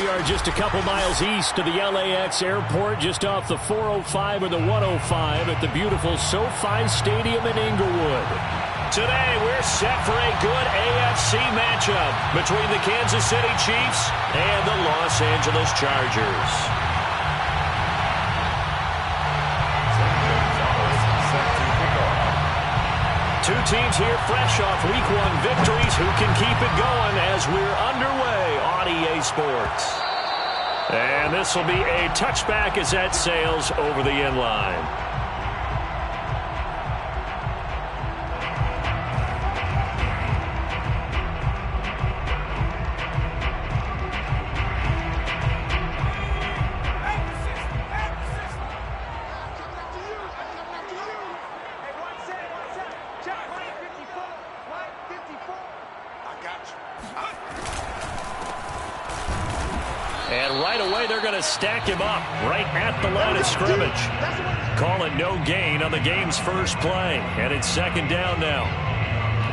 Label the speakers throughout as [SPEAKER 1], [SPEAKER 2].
[SPEAKER 1] We are just a couple miles east of the LAX airport, just off the 405 or the 105 at the beautiful SoFi Stadium in Inglewood. Today, we're set for a good AFC matchup between the Kansas City Chiefs and the Los Angeles Chargers. Two teams here fresh off Week 1 victories who can keep it going as we're underway on EA Sports. And this will be a touchback as that sails over the end line. And right away, they're going to stack him up right at the line of scrimmage. Call it no gain on the game's first play. And it's second down now.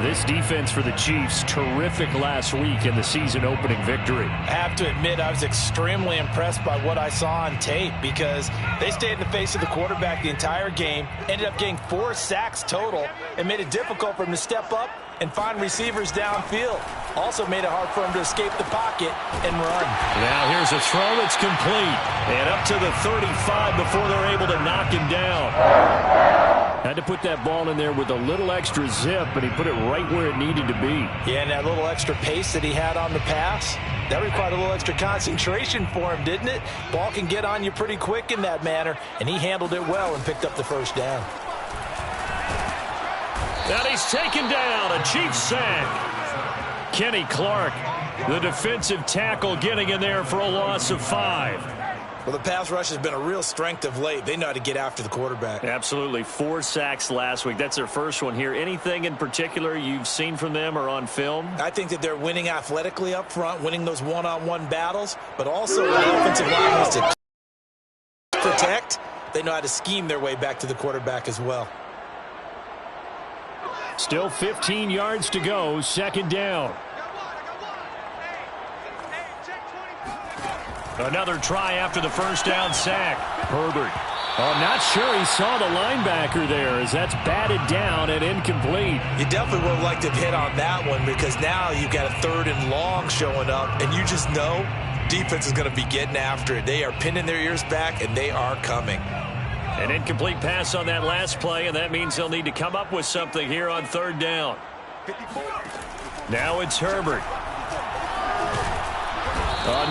[SPEAKER 1] This defense for the Chiefs, terrific last week in the season-opening victory.
[SPEAKER 2] I have to admit, I was extremely impressed by what I saw on tape because they stayed in the face of the quarterback the entire game, ended up getting 4 sacks total, and made it difficult for him to step up and find receivers downfield. Also made it hard for him to escape the pocket and run.
[SPEAKER 1] Now here's a throw that's complete. And up to the 35 before they're able to knock him down. Had to put that ball in there with a little extra zip, and he put it right where it needed to be.
[SPEAKER 2] Yeah, and that little extra pace that he had on the pass, that required a little extra concentration for him, didn't it? Ball can get on you pretty quick in that manner, and he handled it well and picked up the first down.
[SPEAKER 1] And he's taken down, a Chiefs sack. Kenny Clark, the defensive tackle, getting in there for a loss of 5.
[SPEAKER 2] Well, the pass rush has been a real strength of late. They know how to get after the quarterback.
[SPEAKER 1] Absolutely. 4 sacks last week. That's their first one here. Anything in particular you've seen from them or on film?
[SPEAKER 2] I think that they're winning athletically up front, winning those one-on-one battles, but also when the offensive line wants to protect, they know how to scheme their way back to the quarterback as well.
[SPEAKER 1] Still 15 yards to go, second down. Another try after the first down sack. Herbert. I'm not sure he saw the linebacker there as that's batted down and incomplete.
[SPEAKER 2] You definitely would have liked to have hit on that one because now you've got a 3rd and long showing up, and you just know defense is going to be getting after it. They are pinning their ears back, and they are coming.
[SPEAKER 1] An incomplete pass on that last play, and that means they'll need to come up with something here on 3rd down. Now it's Herbert.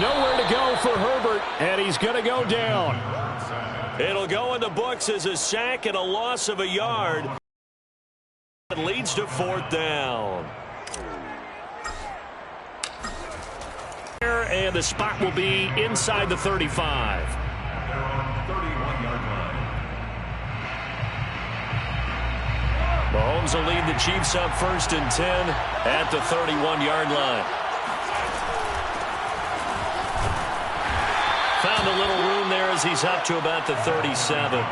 [SPEAKER 1] Nowhere to go for Herbert, and he's going to go down. It'll go in the books as a sack and a loss of a yard. It leads to 4th down. And the spot will be inside the 35. Mahomes will lead the Chiefs up 1st and 10 at the 31-yard line. Found a little room there as he's up to about the 37.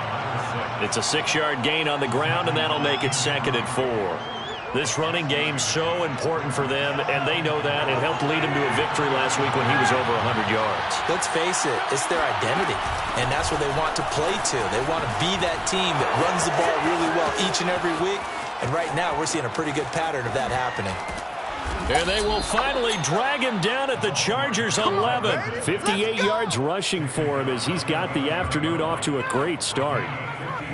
[SPEAKER 1] It's a 6-yard gain on the ground, and that'll make it 2nd and 4. This running game's so important for them, and they know that. It helped lead him to a victory last week when he was over 100 yards.
[SPEAKER 2] Let's face it, it's their identity, and that's what they want to play to. They want to be that team that runs the ball really well each and every week, and right now we're seeing a pretty good pattern of that happening.
[SPEAKER 1] And they will finally drag him down at the Chargers 11. 58 yards rushing for him as he's got the afternoon off to a great start.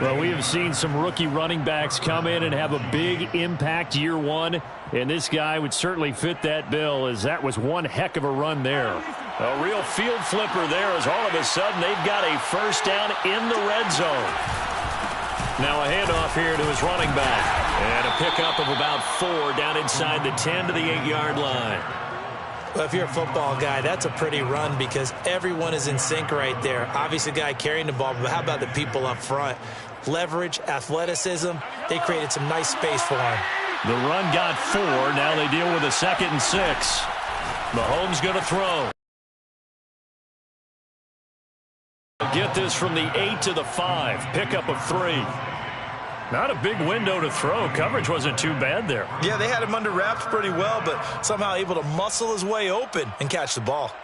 [SPEAKER 1] Well, we have seen some rookie running backs come in and have a big impact year one, and this guy would certainly fit that bill as that was one heck of a run there. A real field flipper there as all of a sudden they've got a first down in the red zone. Now a handoff here to his running back. And a pickup of about 4 down inside the 10 to the 8-yard line.
[SPEAKER 2] Well, if you're a football guy, that's a pretty run because everyone is in sync right there. Obviously, the guy carrying the ball, but how about the people up front? Leverage, athleticism, they created some nice space for him.
[SPEAKER 1] The run got 4. Now they deal with a 2nd and 6. Mahomes going to throw. Get this from the 8 to the 5. Pickup of 3. Not a big window to throw. Coverage wasn't too bad there.
[SPEAKER 2] Yeah, they had him under wraps pretty well, but somehow able to muscle his way open and catch the ball.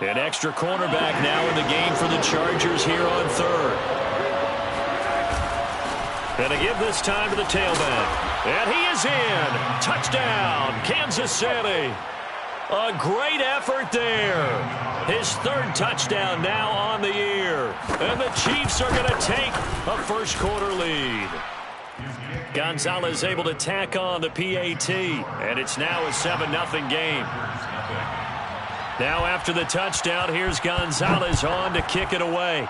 [SPEAKER 1] An extra cornerback now in the game for the Chargers here on third. And to give this time to the tailback. And he is in. Touchdown, Kansas City. A great effort there. His third touchdown now on the year. And the Chiefs are going to take a first-quarter lead. Gonzalez able to tack on the PAT. And it's now a 7-0 game. Now after the touchdown, here's Gonzalez on to kick it away.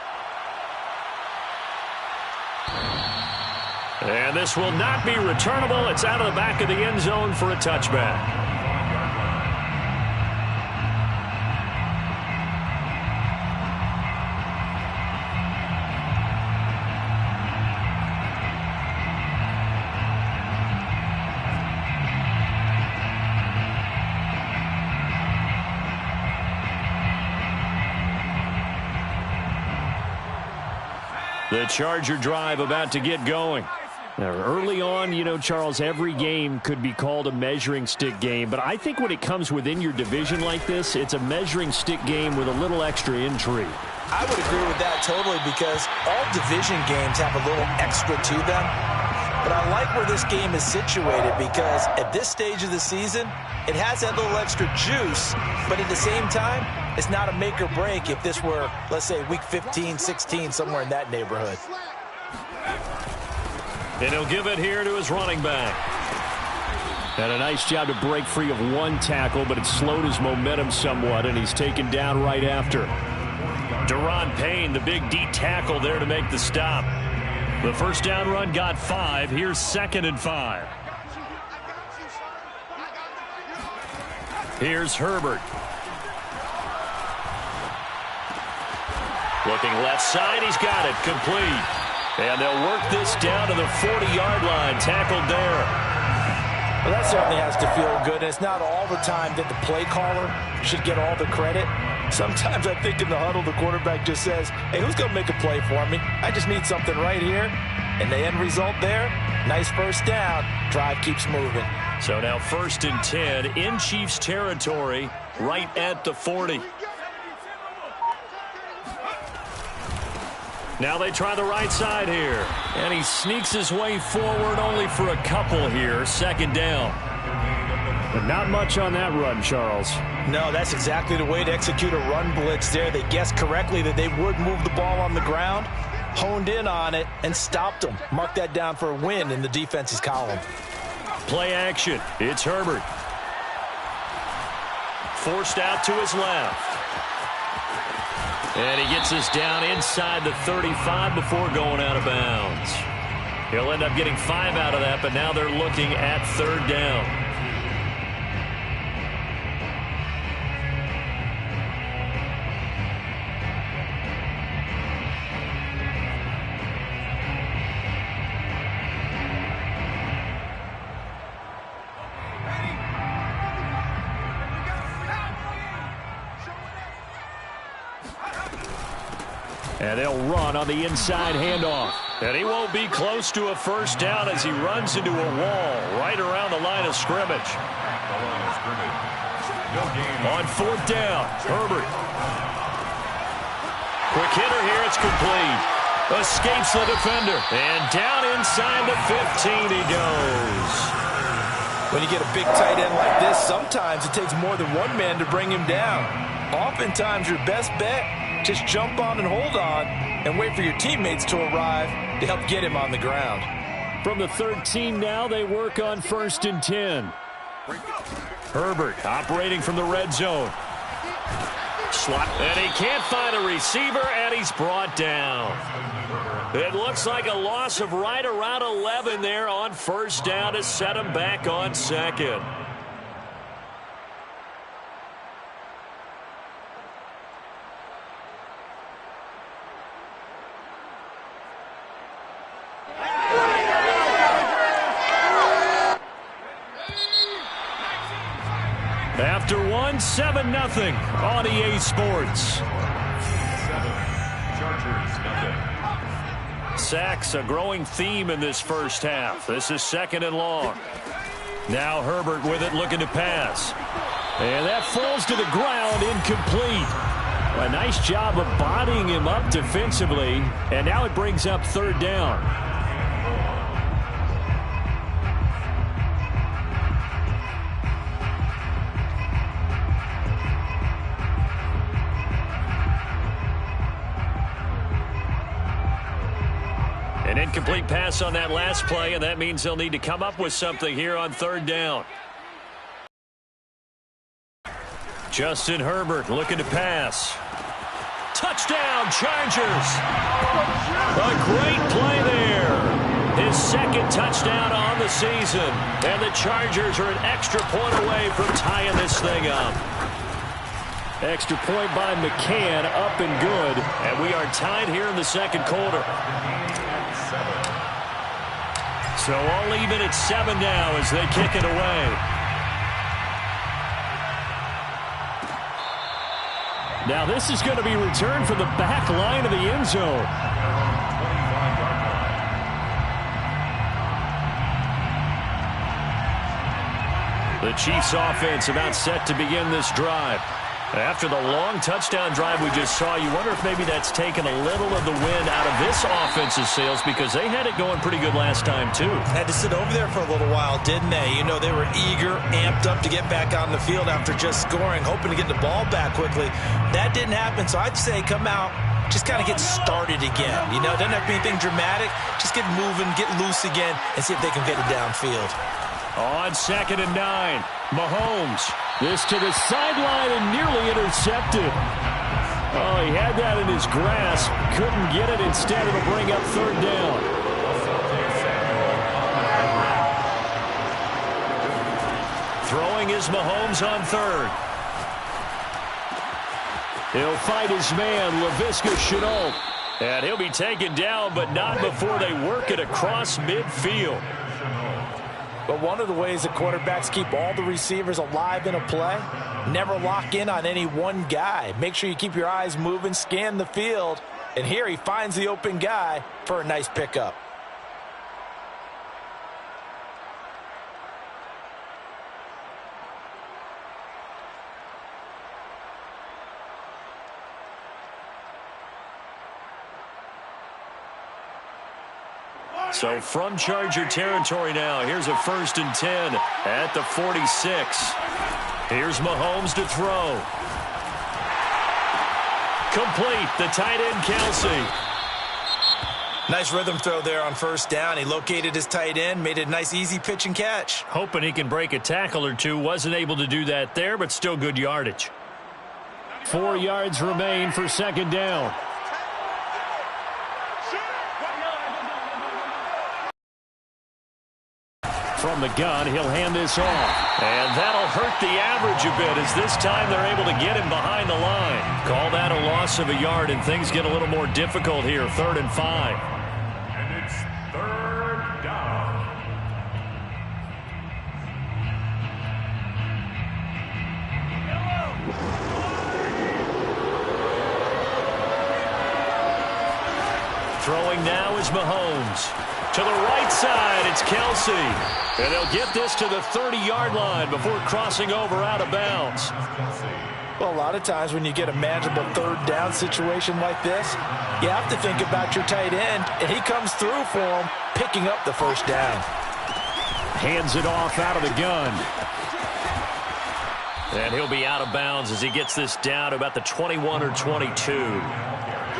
[SPEAKER 1] And this will not be returnable. It's out of the back of the end zone for a touchback. The Charger drive about to get going. Now, early on, you know, Charles, every game could be called a measuring stick game. But I think when it comes within your division like this, it's a measuring stick game with a little extra intrigue.
[SPEAKER 2] I would agree with that totally because all division games have a little extra to them. But I like where this game is situated because at this stage of the season, it has that little extra juice. But at the same time, it's not a make or break if this were, let's say, week 15, 16, somewhere in that neighborhood.
[SPEAKER 1] And he'll give it here to his running back. And a nice job to break free of one tackle, but it slowed his momentum somewhat, and he's taken down right after. Deron Payne, the big D tackle there to make the stop. The first down run got 5. Here's 2nd and 5. Here's Herbert. Looking left side, he's got it, complete. And they'll work this down to the 40-yard line, tackled there.
[SPEAKER 2] Well, that certainly has to feel good. It's not all the time that the play caller should get all the credit. Sometimes I think in the huddle, the quarterback just says, hey, who's going to make a play for me? I just need something right here. And the end result there, nice first down. Drive keeps moving.
[SPEAKER 1] So now 1st and 10 in Chiefs territory, right at the 40. Now they try the right side here. And he sneaks his way forward only for a couple here. 2nd down. But not much on that run, Charles.
[SPEAKER 2] No, that's exactly the way to execute a run blitz there. They guessed correctly that they would move the ball on the ground, honed in on it, and stopped them. Mark that down for a win in the defense's column.
[SPEAKER 1] Play action. It's Herbert. Forced out to his left. And he gets us down inside the 35 before going out of bounds. He'll end up getting 5 out of that, but now they're looking at 3rd down. And they'll run on the inside handoff. And he won't be close to a first down as he runs into a wall right around the line of scrimmage. On 4th down, Herbert. Quick hitter here, it's complete. Escapes the defender. And down inside the 15 he goes.
[SPEAKER 2] When you get a big tight end like this, sometimes it takes more than one man to bring him down. Oftentimes your best bet, just jump on and hold on and wait for your teammates to arrive to help get him on the ground.
[SPEAKER 1] From the 13 now, they work on 1st and 10. Herbert operating from the red zone. Slot, and he can't find a receiver, and he's brought down. It looks like a loss of right around 11 there on 1st down to set him back on 2nd. After 7-0 on EA Sports. Sacks, a growing theme in this first half. This is 2nd and long. Now Herbert with it, looking to pass. And that falls to the ground, incomplete. A nice job of bodying him up defensively, and now it brings up third down. An incomplete pass on that last play, and that means they'll need to come up with something here on third down. Justin Herbert looking to pass. Touchdown, Chargers! A great play there. His second touchdown on the season. And the Chargers are an extra point away from tying this thing up. Extra point by McCann, up and good. And we are tied here in the second quarter. So all even at 7 now as they kick it away. Now this is going to be returned from the back line of the end zone. The Chiefs offense about set to begin this drive. After the long touchdown drive we just saw, you wonder if maybe that's taken a little of the wind out of this offense's sails, because they had it going pretty good last time too.
[SPEAKER 2] Had to sit over there for a little while, didn't they? You know, they were eager, amped up to get back on the field after just scoring, hoping to get the ball back quickly. That didn't happen, so I'd say come out, just kind of get started again. You know, it doesn't have to be anything dramatic. Just get moving, get loose again, and see if they can get it downfield.
[SPEAKER 1] On 2nd and 9, Mahomes. This to the sideline and nearly intercepted. Oh, he had that in his grasp. Couldn't get it. Instead, it'll bring up third down. Throwing is Mahomes on third. He'll fight his man, Laviska Shenault. And he'll be taken down, but not before they work it across midfield.
[SPEAKER 2] But one of the ways that quarterbacks keep all the receivers alive in a play, never lock in on any one guy. Make sure you keep your eyes moving, scan the field. And here he finds the open guy for a nice pickup.
[SPEAKER 1] So from Charger territory now, here's a 1st and 10 at the 46. Here's Mahomes to throw. Complete, the tight end Kelsey.
[SPEAKER 2] Nice rhythm throw there on 1st down. He located his tight end, made a nice easy pitch and catch.
[SPEAKER 1] Hoping he can break a tackle or two. Wasn't able to do that there, but still good yardage. 4 yards remain for 2nd down. From the gun, he'll hand this off. And that'll hurt the average a bit, as this time they're able to get him behind the line. Call that a loss of a yard, and things get a little more difficult here. 3rd and 5.
[SPEAKER 3] And it's 3rd down.
[SPEAKER 1] Throwing now is Mahomes. To the right side, it's Kelsey. And they'll get this to the 30-yard line before crossing over out of bounds.
[SPEAKER 2] Well, a lot of times when you get a manageable 3rd down situation like this, you have to think about your tight end, and he comes through for him, picking up the 1st down.
[SPEAKER 1] Hands it off out of the gun. And he'll be out of bounds as he gets this down to about the 21 or 22.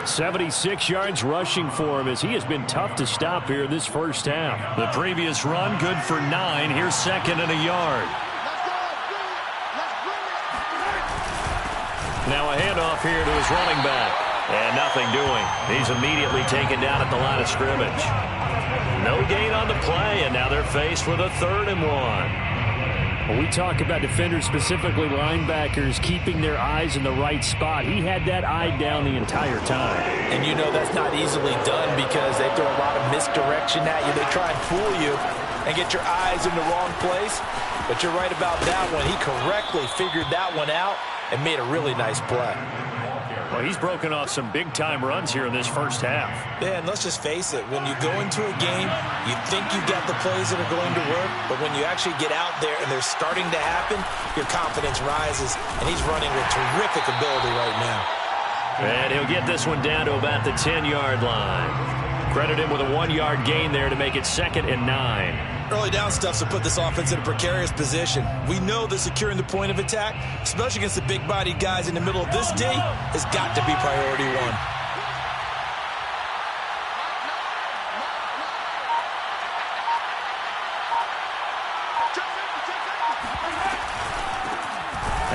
[SPEAKER 1] 76 yards rushing for him, as he has been tough to stop here this first half. The previous run good for 9. Here's 2nd and a yard. Now a handoff here to his running back. And nothing doing. He's immediately taken down at the line of scrimmage. No gain on the play, and now they're faced with a 3rd and 1. When we talk about defenders, specifically linebackers, keeping their eyes in the right spot, he had that eye down the entire time.
[SPEAKER 2] And you know that's not easily done, because they throw a lot of misdirection at you. They try and fool you and get your eyes in the wrong place. But you're right about that one. He correctly figured that one out and made a really nice play.
[SPEAKER 1] Well, he's broken off some big-time runs here in this first half.
[SPEAKER 2] Yeah, and let's just face it. When you go into a game, you think you've got the plays that are going to work, but when you actually get out there and they're starting to happen, your confidence rises, and he's running with terrific ability right now.
[SPEAKER 1] And he'll get this one down to about the 10-yard line. Credit him with a 1-yard gain there to make it 2nd and 9.
[SPEAKER 2] Early down stuff's to put this offense in a precarious position. We know that securing the point of attack, especially against the big-bodied guys in the middle of this D, has got to be priority one.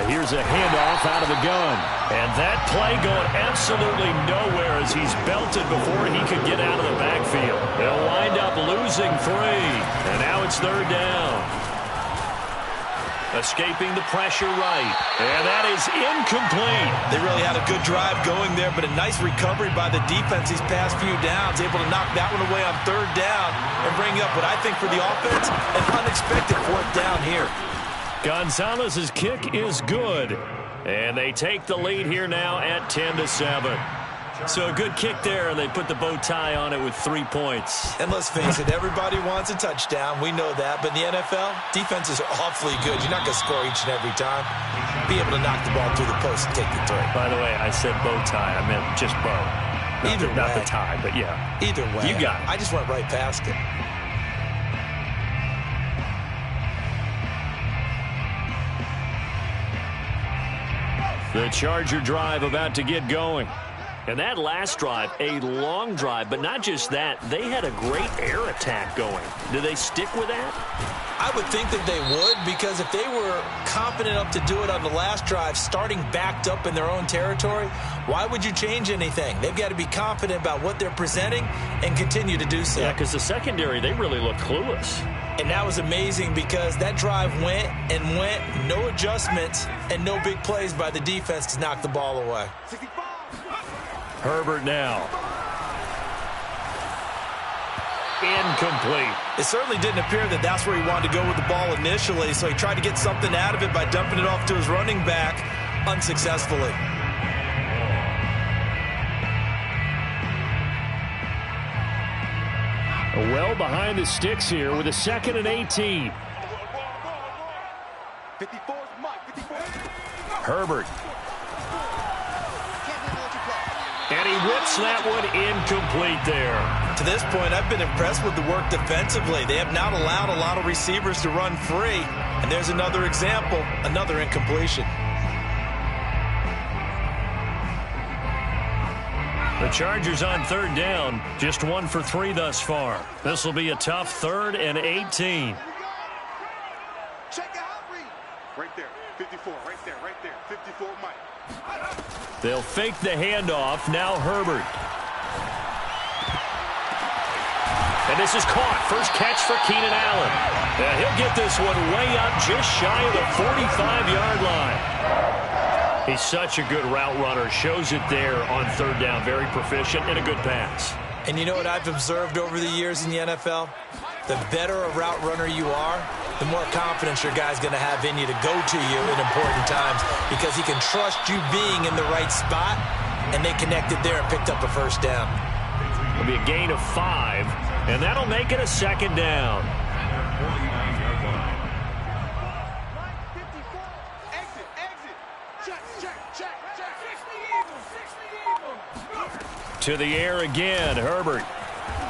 [SPEAKER 1] Here's a handoff out of the gun. And that play going absolutely nowhere as he's belted before he could get out of the backfield. They'll wind up losing 3. And now it's 3rd down. Escaping the pressure right. And that is incomplete.
[SPEAKER 2] They really had a good drive going there, but a nice recovery by the defense these past few downs. Able to knock that one away on 3rd down and bring up what I think for the offense, an unexpected 4th down here.
[SPEAKER 1] Gonzalez's kick is good. And they take the lead here now at 10-7. So a good kick there, and they put the bow tie on it with 3 points.
[SPEAKER 2] And let's face it, everybody wants a touchdown. We know that. But in the NFL, defenses are awfully good. You're not going to score each and every time. Be able to knock the ball through the post and take the 3.
[SPEAKER 1] By the way, I said bow tie. I meant just bow. Not the tie, but yeah.
[SPEAKER 2] Either way.
[SPEAKER 1] You got it.
[SPEAKER 2] I just went right past it.
[SPEAKER 1] The Charger drive about to get going. And that last drive, a long drive, but not just that. They had a great air attack going. Do they stick with that?
[SPEAKER 2] I would think that they would, because if they were confident enough to do it on the last drive, starting backed up in their own territory, why would you change anything? They've got to be confident about what they're presenting and continue to do so.
[SPEAKER 1] Yeah, because the secondary, they really looked clueless.
[SPEAKER 2] And that was amazing because that drive went and went, no adjustments, and no big plays by the defense to knock the ball away.
[SPEAKER 1] Herbert now. Incomplete.
[SPEAKER 2] It certainly didn't appear that that's where he wanted to go with the ball initially, so he tried to get something out of it by dumping it off to his running back unsuccessfully.
[SPEAKER 1] Well behind the sticks here with a 2nd and 18. Herbert. And he whips that one incomplete there.
[SPEAKER 2] To this point, I've been impressed with the work defensively. They have not allowed a lot of receivers to run free. And there's another example, another incompletion.
[SPEAKER 1] The Chargers on 3rd down, just 1 for 3 thus far. This will be a tough 3rd and 18.
[SPEAKER 4] Check it out, read. Right there, 54, right there, 54, Mike.
[SPEAKER 1] They'll fake the handoff. Now Herbert. And this is caught. First catch for Keenan Allen. And he'll get this one way up just shy of the 45-yard line. He's such a good route runner. Shows it there on 3rd down. Very proficient and a good pass.
[SPEAKER 2] And you know what I've observed over the years in the NFL? The better a route runner you are, the more confidence your guy's going to have in you to go to you in important times, because he can trust you being in the right spot, and they connected there and picked up a 1st down.
[SPEAKER 1] It'll be a gain of 5, and that'll make it a 2nd down. To the air again, Herbert.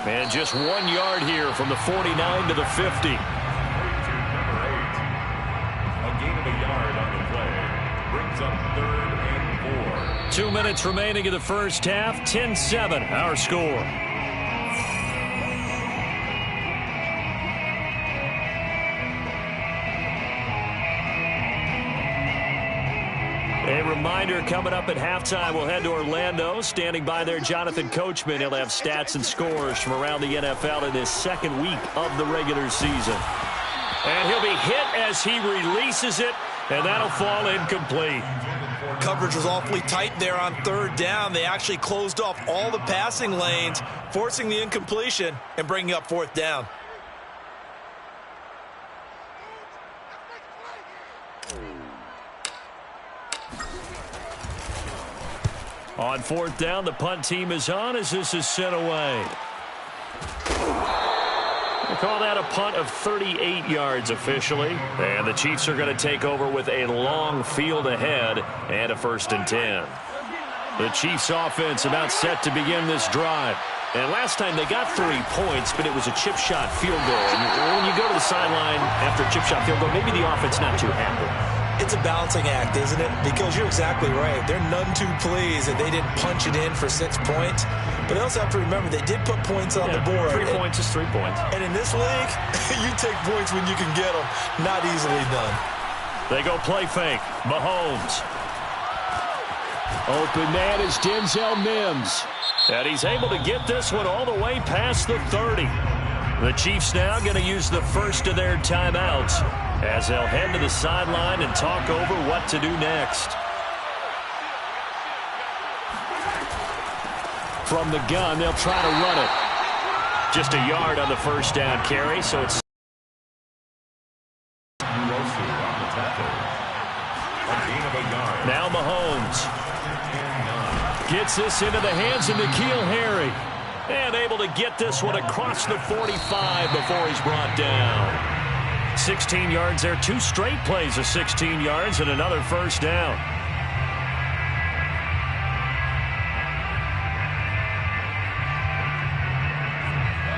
[SPEAKER 1] And just 1 yard here from the 49 to the 50.
[SPEAKER 3] A gain of a yard on the play. Brings up 3rd and 4.
[SPEAKER 1] 2 minutes remaining in the first half. 10-7, our score. A reminder, coming up at halftime, we'll head to Orlando. Standing by there, Jonathan Coachman. He'll have stats and scores from around the NFL in this 2nd week of the regular season. And he'll be hit as he releases it, and that'll fall incomplete.
[SPEAKER 2] Coverage was awfully tight there on 3rd down. They actually closed off all the passing lanes, forcing the incompletion and bringing up 4th down.
[SPEAKER 1] On 4th down, the punt team is on as this is sent away. We'll call that a punt of 38 yards officially. And the Chiefs are going to take over with a long field ahead and a 1st and 10. The Chiefs offense about set to begin this drive. And last time they got 3 points, but it was a chip shot field goal. And when you go to the sideline after a chip shot field goal, maybe the offense not too happy.
[SPEAKER 2] It's a balancing act, isn't it? Because you're exactly right. They're none too pleased that they didn't punch it in for 6 points. But they also have to remember they did put points on the board.
[SPEAKER 1] 3 points is 3 points.
[SPEAKER 2] And in this league, you take points when you can get them. Not easily done.
[SPEAKER 1] They go play fake. Mahomes. Open man is Denzel Mims. And he's able to get this one all the way past the 30. The Chiefs now going to use the first of their timeouts as they'll head to the sideline and talk over what to do next. From the gun, they'll try to run it. Just a yard on the first down carry, so it's now Mahomes gets this into the hands of N'Keal Harry. And able to get this one across the 45 before he's brought down. 16 yards there. 2 straight plays of 16 yards and another first down.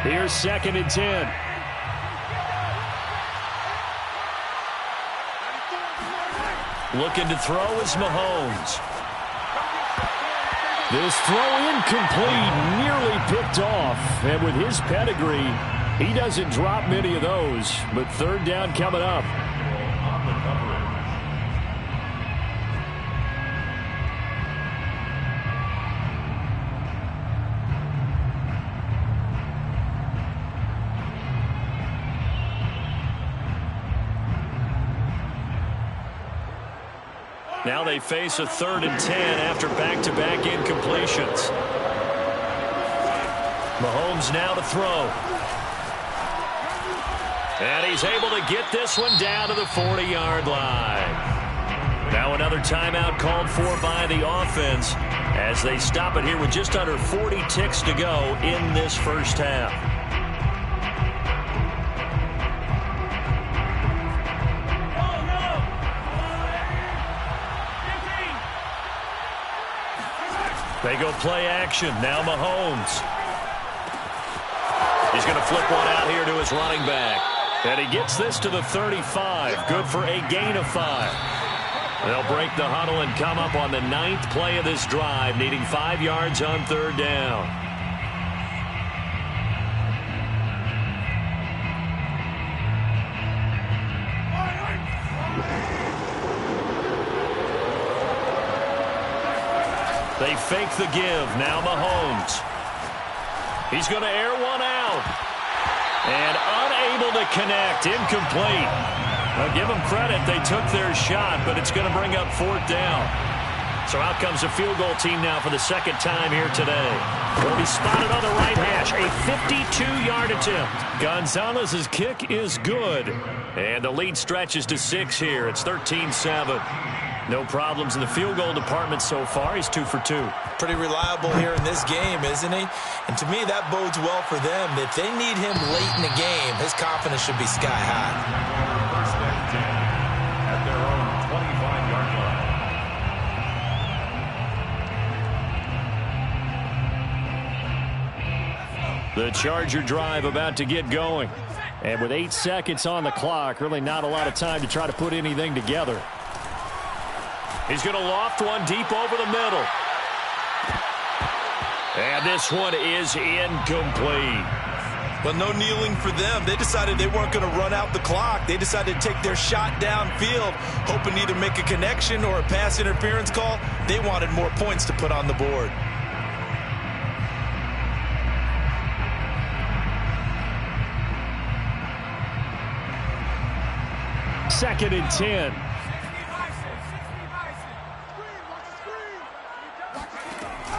[SPEAKER 1] Here's 2nd and 10. Looking to throw is Mahomes. This throw incomplete, nearly picked off. And with his pedigree, he doesn't drop many of those. But 3rd down coming up. Now they face a 3rd and 10 after back-to-back incompletions. Mahomes now to throw. And he's able to get this one down to the 40-yard line. Now another timeout called for by the offense as they stop it here with just under 40 ticks to go in this first half. They go play action. Now Mahomes. He's going to flip one out here to his running back. And he gets this to the 35. Good for a gain of 5. They'll break the huddle and come up on the 9th play of this drive, needing 5 yards on 3rd down. They fake the give. Now Mahomes. He's going to air one out. And unable to connect. Incomplete. Well, give them credit. They took their shot, but it's going to bring up 4th down. So out comes a field goal team now for the 2nd time here today. Will be spotted on the right hash. A 52-yard attempt. Gonzalez's kick is good. And the lead stretches to 6 here. It's 13-7. No problems in the field goal department so far. He's 2 for 2.
[SPEAKER 2] Pretty reliable here in this game, isn't he? And to me, that bodes well for them. If they need him late in the game, his confidence should be sky high.
[SPEAKER 3] 1st and 10 at their own 25-yard line.
[SPEAKER 1] The Charger drive about to get going. And with 8 seconds on the clock, really not a lot of time to try to put anything together. He's going to loft one deep over the middle. And this one is incomplete.
[SPEAKER 2] But no kneeling for them. They decided they weren't going to run out the clock. They decided to take their shot downfield, hoping to either make a connection or a pass interference call. They wanted more points to put on the board.
[SPEAKER 1] Second and 10.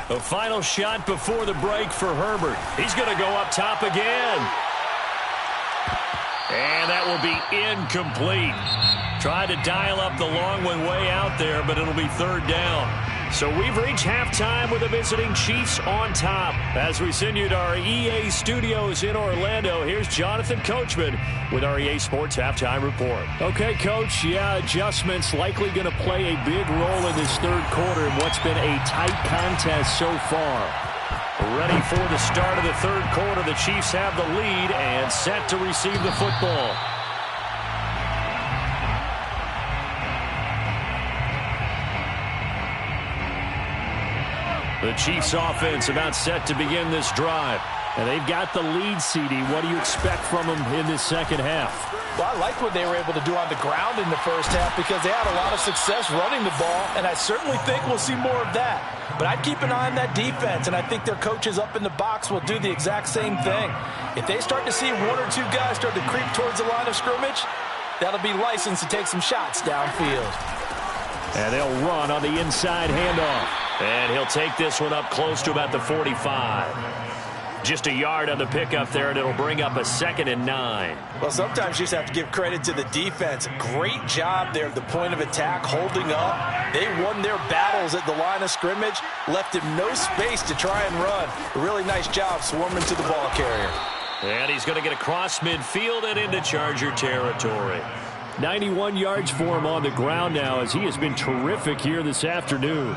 [SPEAKER 1] The final shot before the break for Herbert. He's going to go up top again. And that will be incomplete. Tried to dial up the long one way out there, but it'll be 3rd down. So we've reached halftime with the visiting Chiefs on top. As we send you to our EA studios in Orlando, here's Jonathan Coachman with our EA Sports Halftime Report. Okay, Coach, adjustments likely going to play a big role in this third quarter in what's been a tight contest so far. Ready for the start of the third quarter. The Chiefs have the lead and set to receive the football. The Chiefs offense about set to begin this drive. And they've got the lead, CD. What do you expect from them in this second half?
[SPEAKER 2] Well, I like what they were able to do on the ground in the first half because they had a lot of success running the ball, and I certainly think we'll see more of that. But I'd keep an eye on that defense, and I think their coaches up in the box will do the exact same thing. If they start to see one or two guys start to creep towards the line of scrimmage, that'll be licensed to take some shots downfield.
[SPEAKER 1] And they'll run on the inside handoff. And he'll take this one up close to about the 45. Just a yard on the pickup there, and it'll bring up a 2nd and 9.
[SPEAKER 2] Well, sometimes you just have to give credit to the defense. Great job there at the point of attack, holding up. They won their battles at the line of scrimmage, left him no space to try and run. A really nice job swarming to the ball carrier.
[SPEAKER 1] And he's going to get across midfield and into Charger territory. 91 yards for him on the ground now, as he has been terrific here this afternoon.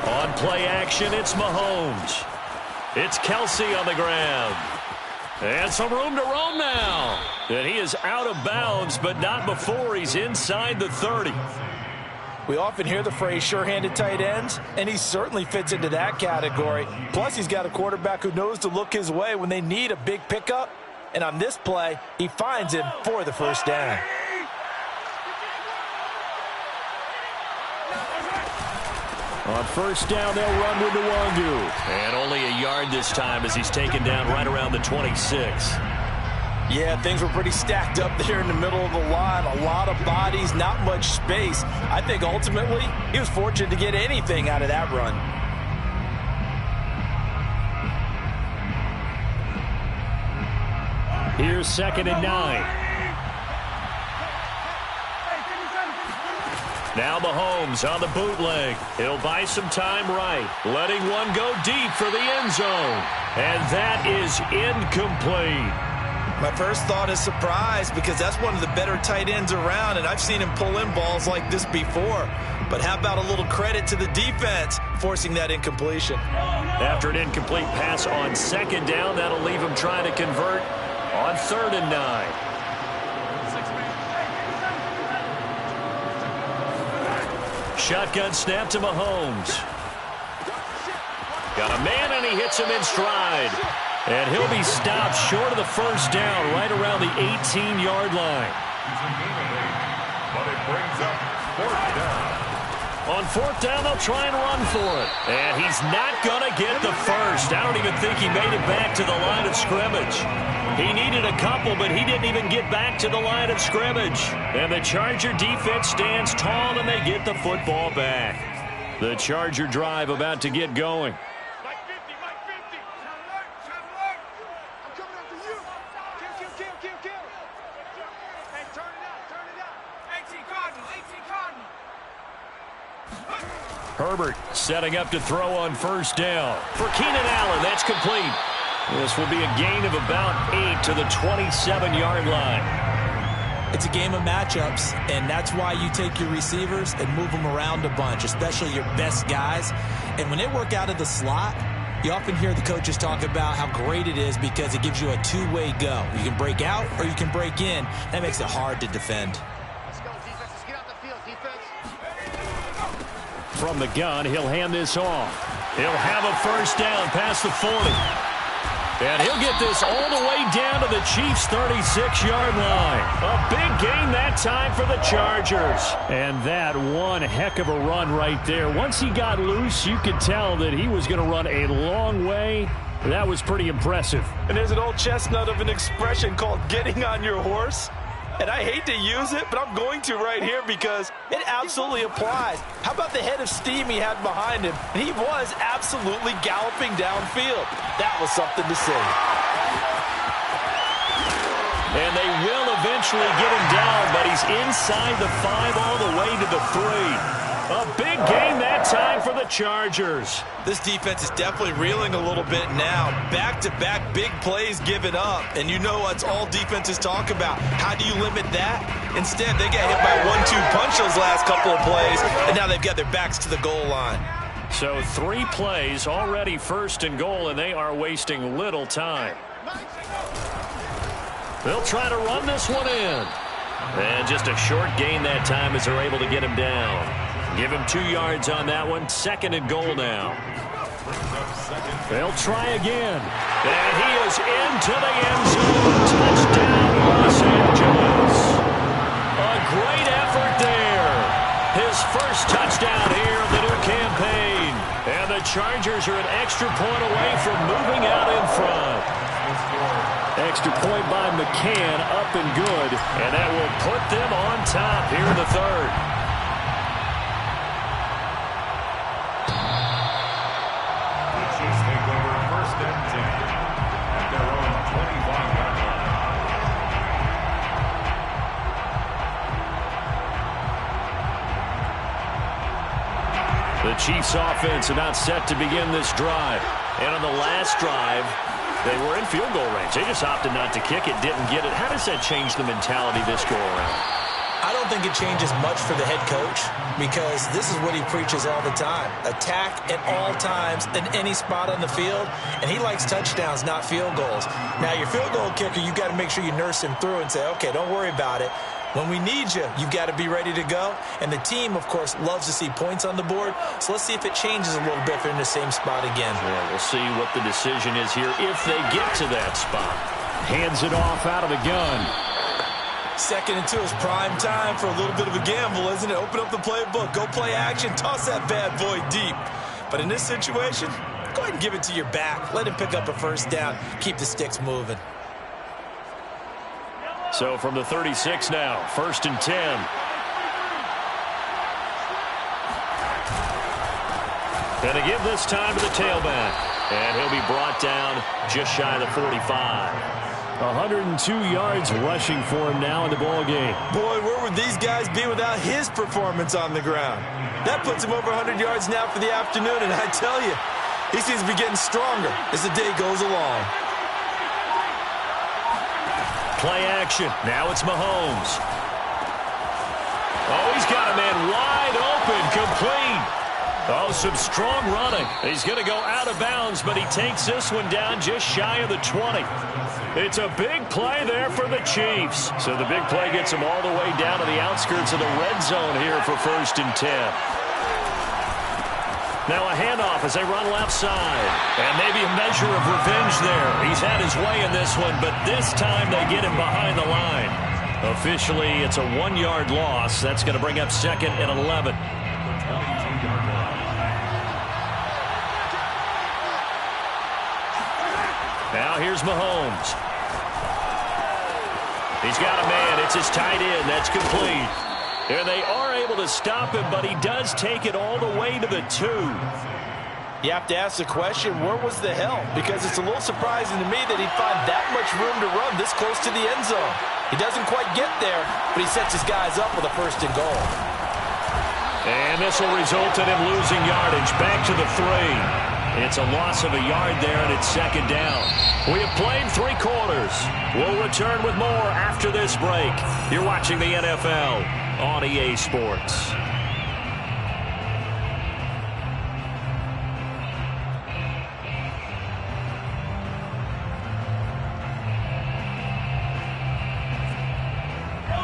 [SPEAKER 1] On play action, it's Mahomes. It's Kelsey on the ground. And some room to roam now. And he is out of bounds, but not before he's inside the 30.
[SPEAKER 2] We often hear the phrase sure-handed tight ends, and he certainly fits into that category. Plus, he's got a quarterback who knows to look his way when they need a big pickup. And on this play, he finds him for the first down.
[SPEAKER 1] On first down, they'll run with Nwangu. And only a yard this time as he's taken down right around the 26.
[SPEAKER 2] Yeah, things were pretty stacked up there in the middle of the line. A lot of bodies, not much space. I think ultimately he was fortunate to get anything out of that run.
[SPEAKER 1] Here's 2nd and 9. Now Mahomes on the bootleg. He'll buy some time right. Letting one go deep for the end zone. And that is incomplete.
[SPEAKER 2] My first thought is surprise because that's one of the better tight ends around, and I've seen him pull in balls like this before. But how about a little credit to the defense forcing that incompletion?
[SPEAKER 1] After an incomplete pass on 2nd down, that'll leave him trying to convert on 3rd and 9. Shotgun snap to Mahomes. Got a man, and he hits him in stride. And he'll be stopped short of the first down right around the 18-yard line.
[SPEAKER 3] But it brings up 4th down.
[SPEAKER 1] On 4th down, they'll try and run for it. And he's not going to get the first. I don't even think he made it back to the line of scrimmage. He needed a couple, but he didn't even get back to the line of scrimmage. And the Charger defense stands tall, and they get the football back. The Charger drive about to get going. Herbert setting up to throw on first down. For Keenan Allen, that's complete. This will be a gain of about 8 to the 27-yard line.
[SPEAKER 2] It's a game of matchups, and that's why you take your receivers and move them around a bunch, especially your best guys. And when they work out of the slot, you often hear the coaches talk about how great it is because it gives you a two-way go. You can break out or you can break in. That makes it hard to defend.
[SPEAKER 1] From the gun, he'll hand this off. He'll have a first down past the 40. And he'll get this all the way down to the Chiefs' 36-yard line. A big gain that time for the Chargers. And that one heck of a run right there. Once he got loose, you could tell that he was going to run a long way. That was pretty impressive.
[SPEAKER 2] And there's an old chestnut of an expression called getting on your horse. And I hate to use it, but I'm going to right here because it absolutely applies. How about the head of steam he had behind him? He was absolutely galloping downfield. That was something to see.
[SPEAKER 1] And they will eventually get him down, but he's inside the 5 all the way to the 3. A big game that time for the Chargers.
[SPEAKER 2] This defense is definitely reeling a little bit now. Back-to-back big plays given up. And you know what's all defenses talk about. How do you limit that? Instead, they get hit by 1-2 punch those last couple of plays, and now they've got their backs to the goal line.
[SPEAKER 1] So 3 plays, already 1st and goal, and they are wasting little time. They'll try to run this one in. And just a short gain that time as they're able to get him down. Give him 2 yards on that one. 2nd and goal now. They'll try again. And he is into the end zone. Touchdown, Los Angeles. A great effort there. His first touchdown here of the new campaign. And the Chargers are an extra point away from moving out in front. Extra point by McCann, up and good. And that will put them on top here in the 3rd. The Chiefs offense about set to begin this drive. And on the last drive, they were in field goal range. They just opted not to kick it, didn't get it. How does that change the mentality this go around?
[SPEAKER 2] I don't think it changes much for the head coach because this is what he preaches all the time. Attack at all times in any spot on the field, and he likes touchdowns, not field goals. Now, your field goal kicker, you've got to make sure you nurse him through and say, okay, don't worry about it. When we need you, you've got to be ready to go. And the team, of course, loves to see points on the board. So let's see if it changes a little bit if they're in the same spot again.
[SPEAKER 1] Yeah, we'll see what the decision is here if they get to that spot. Hands it off out of the gun.
[SPEAKER 2] 2nd and 2 is prime time for a little bit of a gamble, isn't it? Open up the playbook, go play action, toss that bad boy deep. But in this situation, go ahead and give it to your back. Let him pick up a 1st down. Keep the sticks moving.
[SPEAKER 1] So from the 36 now, 1st and 10. And to give this time to the tailback. And he'll be brought down just shy of the 45. 102 yards rushing for him now in the ball game.
[SPEAKER 2] Boy, where would these guys be without his performance on the ground? That puts him over 100 yards now for the afternoon, and I tell you, he seems to be getting stronger as the day goes along.
[SPEAKER 1] Play action. Now it's Mahomes. Oh, he's got a man wide open, complete. Oh, some strong running. He's going to go out of bounds, but he takes this one down just shy of the 20. It's a big play there for the Chiefs. So the big play gets him all the way down to the outskirts of the red zone here for 1st and 10. Now a handoff as they run left side. And maybe a measure of revenge there. He's had his way in this one, but this time they get him behind the line. Officially, it's a 1-yard loss. That's going to bring up 2nd and 11. Now here's Mahomes. He's got a man. It's his tight end. That's complete. And they are able to stop him, but he does take it all the way to the 2.
[SPEAKER 2] You have to ask the question, where was the help? Because it's a little surprising to me that he'd find that much room to run this close to the end zone. He doesn't quite get there, but he sets his guys up with a 1st and goal.
[SPEAKER 1] And this will result in him losing yardage back to the 3. It's a loss of a yard there, and it's 2nd down. We have played 3 quarters. We'll return with more after this break. You're watching the NFL on EA Sports.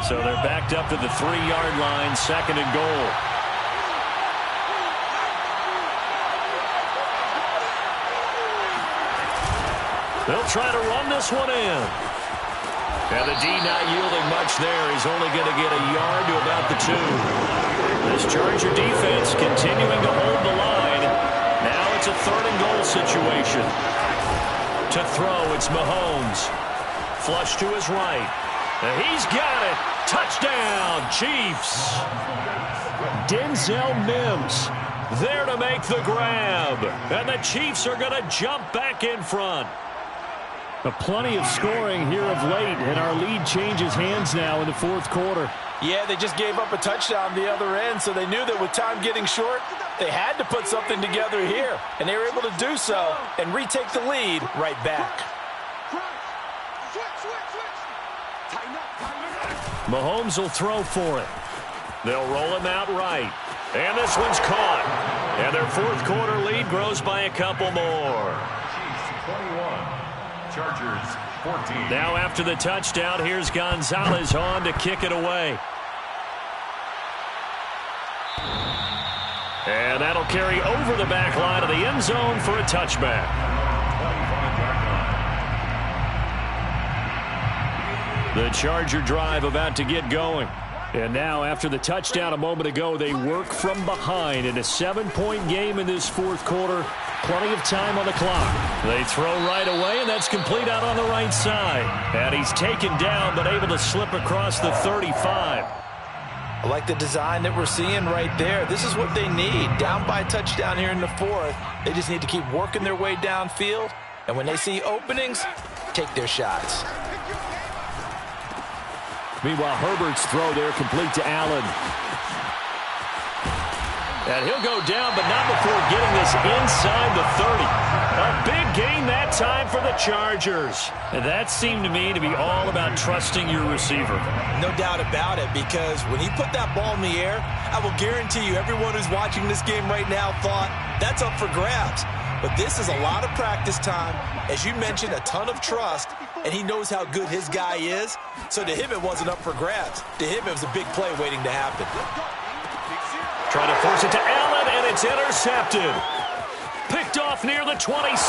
[SPEAKER 1] So they're backed up to the 3-yard line, 2nd and goal. They'll try to run this one in. And the D not yielding much there. He's only going to get a yard to about the 2. This Charger defense continuing to hold the line. Now it's a 3rd and goal situation. To throw, it's Mahomes. Flush to his right. He's got it. Touchdown, Chiefs. Denzel Mims there to make the grab. And the Chiefs are going to jump back in front. Plenty of scoring here of late, and our lead changes hands now in the fourth quarter.
[SPEAKER 2] Yeah, they just gave up a touchdown the other end, so they knew that with time getting short, they had to put something together here. And they were able to do so and retake the lead right back.
[SPEAKER 1] Mahomes will throw for it. They'll roll him out right. And this one's caught. And their fourth quarter lead grows by a couple more.
[SPEAKER 3] Chiefs 21. Chargers 14.
[SPEAKER 1] Now after the touchdown, here's Gonzalez on to kick it away. And that'll carry over the back line of the end zone for a touchback. The Charger drive about to get going. And now after the touchdown a moment ago, they work from behind in a 7-point game in this fourth quarter. Plenty of time on the clock. They throw right away, and that's complete out on the right side. And he's taken down, but able to slip across the 35.
[SPEAKER 2] I like the design that we're seeing right there. This is what they need. Down by a touchdown here in the fourth. They just need to keep working their way downfield. And when they see openings, take their shots.
[SPEAKER 1] Meanwhile, Herbert's throw there complete to Allen. And he'll go down, but not before getting this inside the 30. A big gain that time for the Chargers. And that seemed to me to be all about trusting your receiver.
[SPEAKER 2] No doubt about it, because when he put that ball in the air, I will guarantee you everyone who's watching this game right now thought that's up for grabs. But this is a lot of practice time. As you mentioned, a ton of trust, and he knows how good his guy is. So to him, it wasn't up for grabs. To him, it was a big play waiting to happen.
[SPEAKER 1] Trying to force it to Allen, and it's intercepted. Picked off near the 26.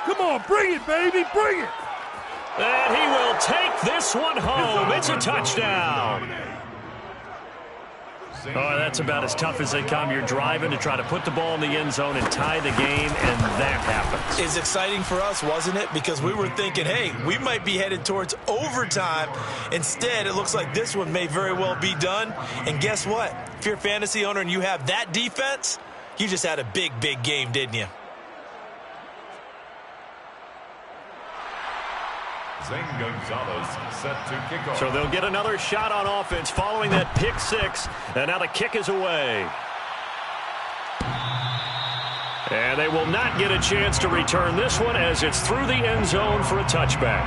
[SPEAKER 5] Come on, bring it, baby, bring it.
[SPEAKER 1] And he will take this one home. It's a touchdown. Oh, that's about as tough as they come. You're driving to try to put the ball in the end zone and tie the game, and that happens.
[SPEAKER 2] It's exciting for us, wasn't it? Because we were thinking, hey, we might be headed towards overtime. Instead, it looks like this one may very well be done. And guess what? If you're a fantasy owner and you have that defense, you just had a big, big game, didn't you?
[SPEAKER 3] Zane Gonzalez set to kick off.
[SPEAKER 1] So they'll get another shot on offense following that pick six. And now the kick is away. And they will not get a chance to return this one as it's through the end zone for a touchback.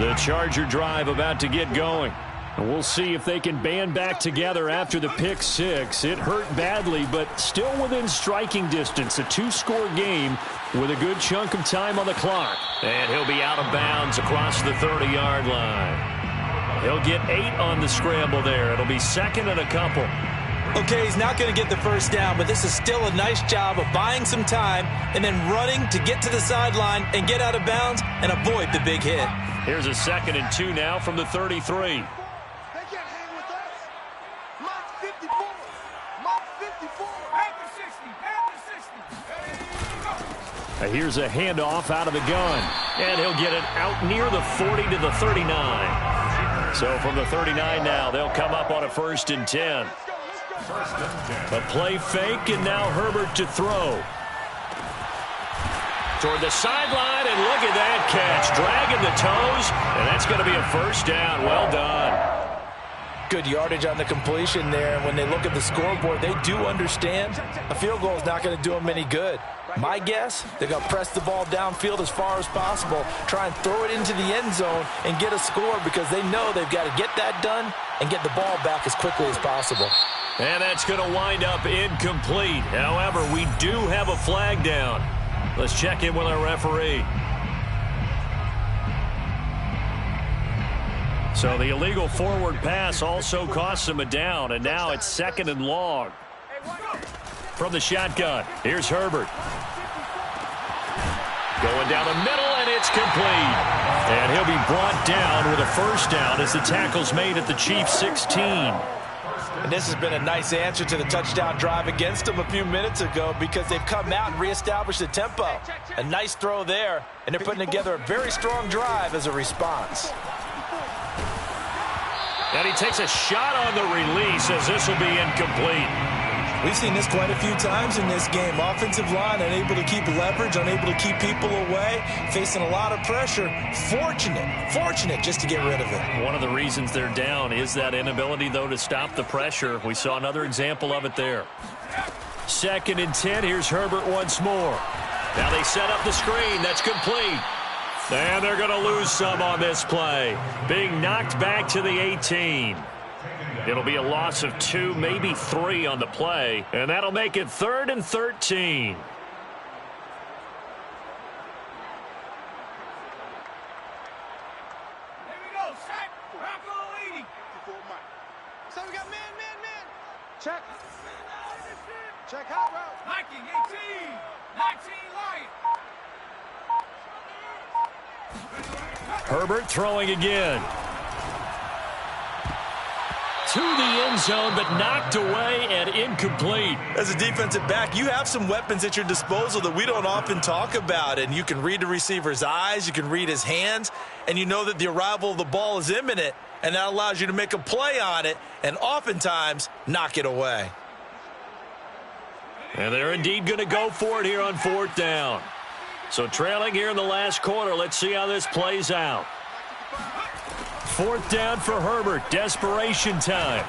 [SPEAKER 1] The Charger drive about to get going. And we'll see if they can band back together after the pick six. It hurt badly, but still within striking distance. A two-score game with a good chunk of time on the clock. And he'll be out of bounds across the 30-yard line. He'll get 8 on the scramble there. It'll be second and a couple.
[SPEAKER 2] Okay, he's not going to get the first down, but this is still a nice job of buying some time and then running to get to the sideline and get out of bounds and avoid the big hit.
[SPEAKER 1] Here's a 2nd and 2 now from the 33. Here's a handoff out of the gun. And he'll get it out near the 40 to the 39. So from the 39 now, they'll come up on a 1st and 10. A play fake, and now Herbert to throw. Toward the sideline, and look at that catch. Dragging the toes, and that's going to be a 1st down. Well done.
[SPEAKER 2] Good yardage on the completion there. And when they look at the scoreboard, they do understand a field goal is not going to do them any good. My guess, they're going to press the ball downfield as far as possible, try and throw it into the end zone and get a score because they know they've got to get that done and get the ball back as quickly as possible.
[SPEAKER 1] And that's going to wind up incomplete. However, we do have a flag down. Let's check in with our referee. So the illegal forward pass also costs him a down, and now it's 2nd and long. From the shotgun, here's Herbert. Going down the middle, and it's complete. And he'll be brought down with a 1st down as the tackle's made at the Chiefs' 16.
[SPEAKER 2] And this has been a nice answer to the touchdown drive against them a few minutes ago because they've come out and reestablished the tempo. A nice throw there, and they're putting together a very strong drive as a response.
[SPEAKER 1] And he takes a shot on the release as this will be incomplete.
[SPEAKER 2] We've seen this quite a few times in this game. Offensive line unable to keep leverage, unable to keep people away, facing a lot of pressure. Fortunate just to get rid of it.
[SPEAKER 1] One of the reasons they're down is that inability, though, to stop the pressure. We saw another example of it there. 2nd and 10. Here's Herbert once more. Now they set up the screen. That's complete. And they're going to lose some on this play. Being knocked back to the 18. It'll be a loss of 2, maybe 3 on the play. And that'll make it 3rd and 13.
[SPEAKER 4] So we got man. Check. Check hot route.
[SPEAKER 5] 19, 18. 19 light.
[SPEAKER 1] Herbert throwing again. To the end zone, but knocked away and incomplete.
[SPEAKER 2] As a defensive back, you have some weapons at your disposal that we don't often talk about. And you can read the receiver's eyes, you can read his hands, and you know that the arrival of the ball is imminent, and that allows you to make a play on it and oftentimes knock it away.
[SPEAKER 1] And they're indeed going to go for it here on 4th down. So trailing here in the last quarter, let's see how this plays out. 4th down for Herbert. Desperation time.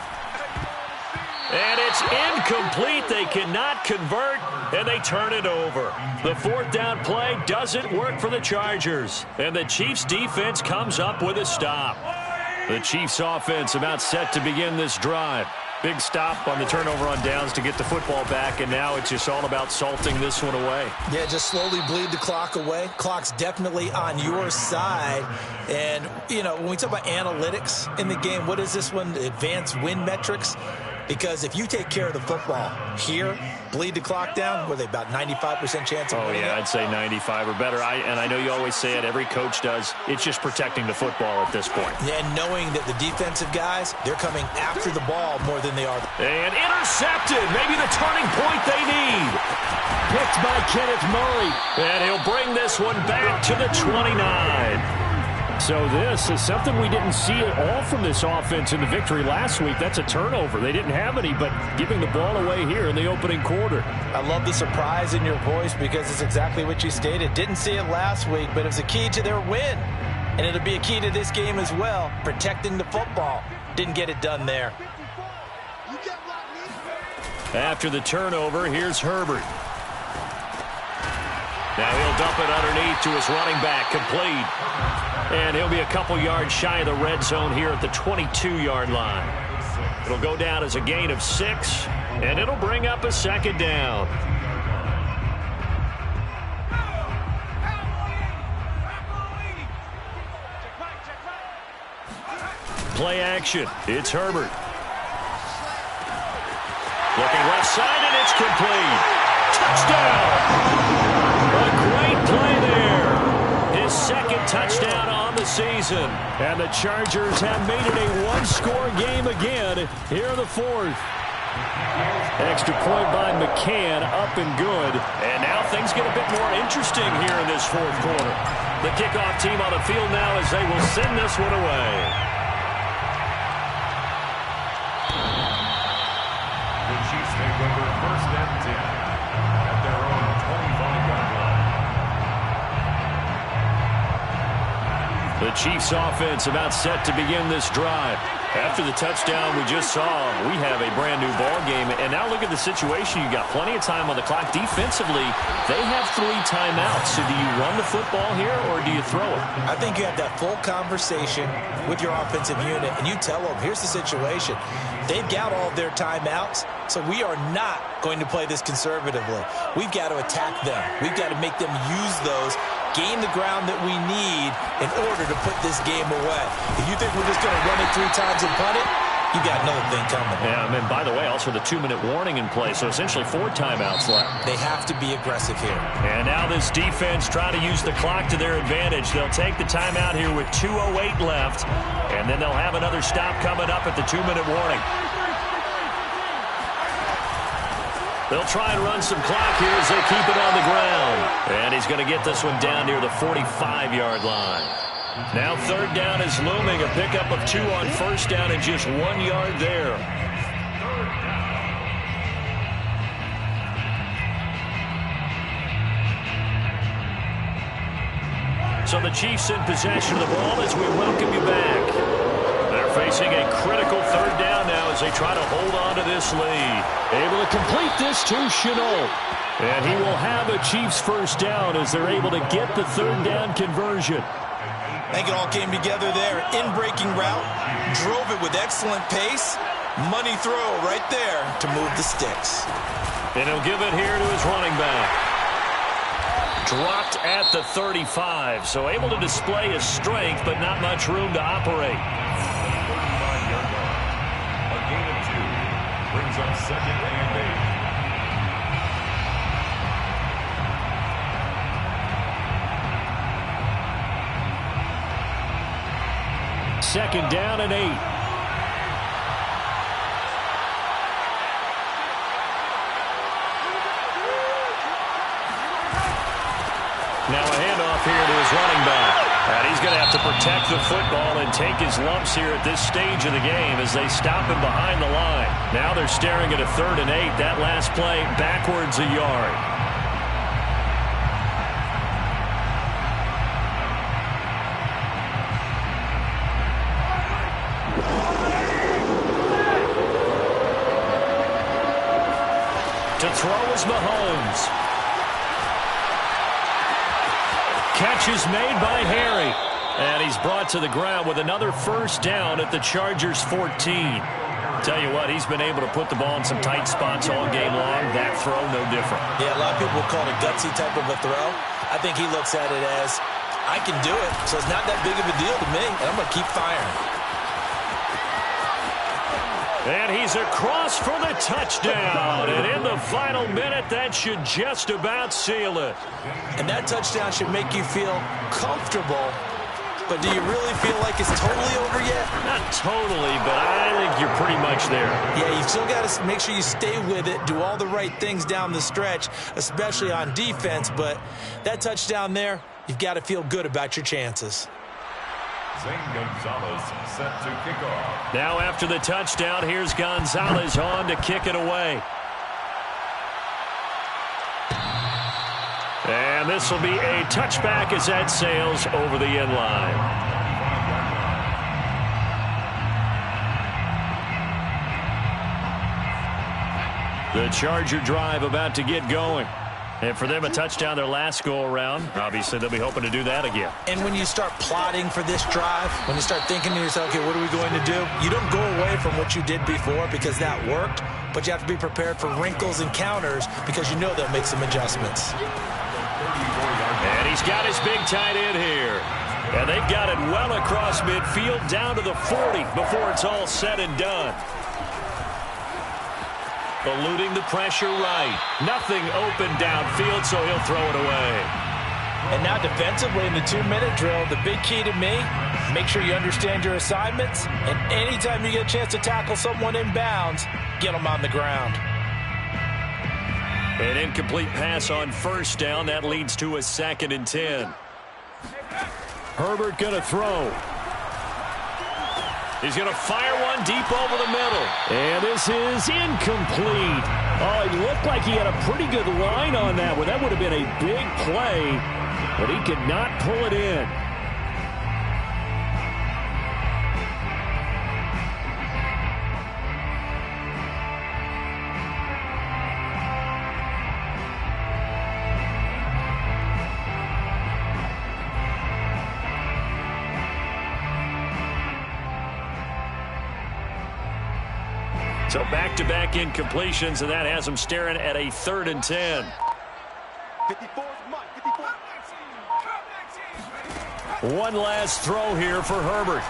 [SPEAKER 1] And it's incomplete. They cannot convert, and they turn it over. The 4th down play doesn't work for the Chargers. And the Chiefs' defense comes up with a stop. The Chiefs' offense about set to begin this drive. Big stop on the turnover on downs to get the football back, and now it's just all about salting this one away.
[SPEAKER 2] Yeah, just slowly bleed the clock away. Clock's definitely on your side. And, you know, when we talk about analytics in the game, what is this one? Advanced win metrics? Because if you take care of the football here, bleed the clock down, were they about 95% chance of winning?
[SPEAKER 1] Yeah, I'd say 95 or better. And I know you always say it, every coach does. It's just protecting the football at this point.
[SPEAKER 2] Yeah, and knowing that the defensive guys, they're coming after the ball more than they are.
[SPEAKER 1] And intercepted. Maybe the turning point they need. Picked by Kenneth Murray. And he'll bring this one back to the 29. So this is something we didn't see at all from this offense in the victory last week. That's a turnover. They didn't have any, but giving the ball away here in the opening quarter.
[SPEAKER 2] I love the surprise in your voice because it's exactly what you stated. Didn't see it last week, but it was a key to their win. And it'll be a key to this game as well, protecting the football. Didn't get it done there.
[SPEAKER 1] After the turnover, here's Herbert. Now he'll dump it underneath to his running back, complete. And he'll be a couple yards shy of the red zone here at the 22-yard line. It'll go down as a gain of 6, and it'll bring up a 2nd down. Play action. It's Herbert. Looking left side, and it's complete. Touchdown! A great play there. His 2nd touchdown on the season. And the Chargers have made it a one-score game again here in the 4th. Extra point by McCann, up and good. And now things get a bit more interesting here in this 4th quarter. The kickoff team on the field now as they will send this one away.
[SPEAKER 3] The Chiefs take over 1st and 10 at their own 25-yard line.
[SPEAKER 1] The Chiefs offense about set to begin this drive. After the touchdown we just saw, we have a brand new ball game. And now look at the situation. You got plenty of time on the clock. Defensively, they have 3 timeouts. So do you run the football here or do you throw it?
[SPEAKER 2] I think you have that full conversation with your offensive unit, and you tell them, here's the situation. They've got all of their timeouts, so we are not going to play this conservatively. We've got to attack them. We've got to make them use those, gain the ground that we need in order to put this game away. If you think we're just going to run it 3 times and punt it, you got another thing coming.
[SPEAKER 1] Yeah, and by the way, also the 2-minute warning in play, so essentially 4 timeouts left.
[SPEAKER 2] They have to be aggressive here.
[SPEAKER 1] And now this defense trying to use the clock to their advantage. They'll take the timeout here with 2:08 left, and then they'll have another stop coming up at the 2-minute warning. They'll try and run some clock here as they keep it on the ground. And he's going to get this one down near the 45-yard line. Now third down is looming. A pickup of 2 on first down and just 1 yard there. So the Chiefs in possession of the ball as we welcome you back. They're facing a critical third down now as they try to hold on to this lead. Able to complete this to Chenault. And he will have a Chiefs first down as they're able to get the third down conversion.
[SPEAKER 2] I think it all came together there. In-breaking route, drove it with excellent pace. Money throw right there to move the sticks.
[SPEAKER 1] And he'll give it here to his running back. Dropped at the 35, so able to display his strength, but not much room to operate.
[SPEAKER 3] 35-yard line. A gain of 2 brings up 2nd and 8.
[SPEAKER 1] Second down and 8. Now a handoff here to his running back. And he's going to have to protect the football and take his lumps here at this stage of the game as they stop him behind the line. Now they're staring at a 3rd and 8. That last play backwards a yard. To throw is Mahomes. Catch is made by Harry. And he's brought to the ground with another first down at the Chargers 14. Tell you what, he's been able to put the ball in some tight spots all game long. That throw, no different.
[SPEAKER 2] Yeah, a lot of people will call it a gutsy type of a throw. I think he looks at it as, I can do it, so it's not that big of a deal to me, and I'm going to keep firing.
[SPEAKER 1] And he's across for the touchdown. And in the final minute, that should just about seal it.
[SPEAKER 2] And that touchdown should make you feel comfortable. But do you really feel like it's totally over yet?
[SPEAKER 1] Not totally, but I think you're pretty much there.
[SPEAKER 2] Yeah, you still got to make sure you stay with it, do all the right things down the stretch, especially on defense. But that touchdown there, you've got to feel good about your chances.
[SPEAKER 3] Zane Gonzalez set to kick off.
[SPEAKER 1] Now after the touchdown, here's Gonzalez on to kick it away. And this will be a touchback as that sails over the end line. The Charger drive about to get going. And for them, a touchdown their last go-around. Obviously, they'll be hoping to do that again.
[SPEAKER 2] And when you start plotting for this drive, when you start thinking to yourself, okay, what are we going to do? You don't go away from what you did before because that worked, but you have to be prepared for wrinkles and counters because you know they'll make some adjustments.
[SPEAKER 1] And he's got his big tight end here. And they've got it well across midfield down to the 40 before it's all said and done. Eluding the pressure right. Nothing open downfield, so he'll throw it away.
[SPEAKER 2] And now defensively in the 2-minute drill, the big key to me, make sure you understand your assignments. And anytime you get a chance to tackle someone in bounds, get them on the ground.
[SPEAKER 1] An incomplete pass on first down. That leads to a 2nd and 10. Herbert going to throw. He's going to fire one deep over the middle. And this is incomplete. Oh, it looked like he had a pretty good line on that one. That would have been a big play, but he could not pull it in. So back-to-back incompletions, and that has them staring at a 3rd and 10.
[SPEAKER 4] 54 is Mike. 54.
[SPEAKER 1] One last throw here for Herbert.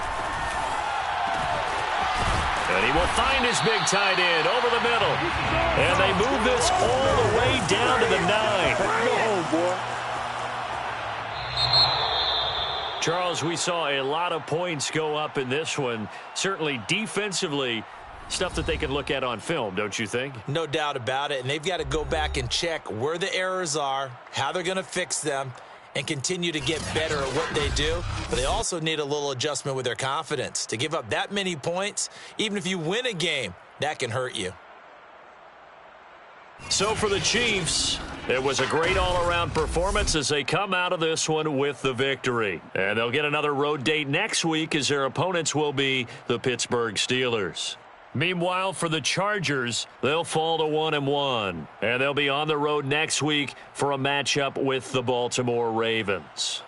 [SPEAKER 1] And he will find his big tight end over the middle. And they move this all the way down to the 9. Charles, we saw a lot of points go up in this one. Certainly defensively, Stuff that they can look at on film, don't you think?
[SPEAKER 2] No doubt about it, and they've got to go back and check where the errors are, how they're going to fix them, and continue to get better at what they do. But they also need a little adjustment with their confidence. To give up that many points, even if you win a game, that can hurt you.
[SPEAKER 1] So for the Chiefs, it was a great all-around performance as they come out of this one with the victory. And they'll get another road date next week as their opponents will be the Pittsburgh Steelers. Meanwhile, for the Chargers, they'll fall to 1-1. And they'll be on the road next week for a matchup with the Baltimore Ravens.